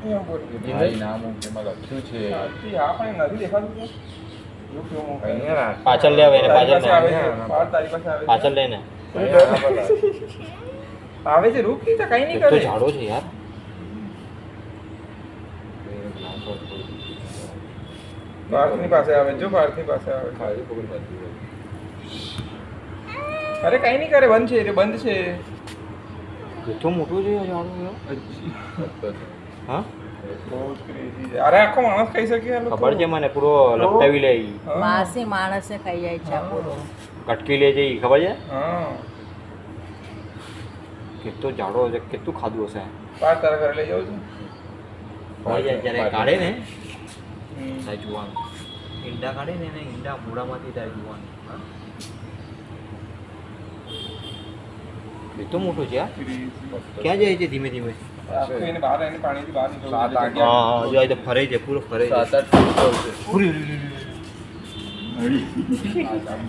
એમ બોલ ભાઈ નામ એમાં લખ્યું છે આ પણ નથી દેખાતું તો જો કેવો મોકો અહીંયા પાછળ લે આવે એને પાછળ પાસે આવે લે. છે 12 તારીખ પાસે આવે છે પાછળ લઈને આવે છે રૂપ ની તો કઈ નહીં તો કરે ઝાડો છે યાર. પાર્થની પાસે આવે જો પાર્થની પાસે આવે અરે કઈ નહીં કરે બંધ છે એ બંધ છે કેટલું મોટું છે આ ઝાડો યાર. હા બહુ જ ક્રેઝી છે અરે આખો માણસ ખાઈ શકે આ લોકો ખબર છે મને પૂરો લપટાવી લે ઈ. હા. માસી માણસે ખાઈ જાય છે આ પૂરો. કટકી લે છે ઈ ખબર છે. હા કેટલો ઝાડો છે કેટલું ખાધું હશે. પાર્થ તારા ઘરે લઈ જાઉં છું ખબર છે જ્યારે કાઢે ને હમ. તારે જોવાનું ઈંડા કાઢે ને એને ઈંડા મૂળામાંથી તારે જોવાનું. હા? કેટલો મોટો છે યાર. ક્રેઝી. ક્યાં જાય છે ધીમે ધીમે. આખું એને બહાર આવીને પાણીથી બહાર નીકળવું સાત, છે આઠ. જગ્યા. હા જો આ તો ફરે છે પૂરો ફરે છે. 7-8 ફૂટ છે પૂરી આ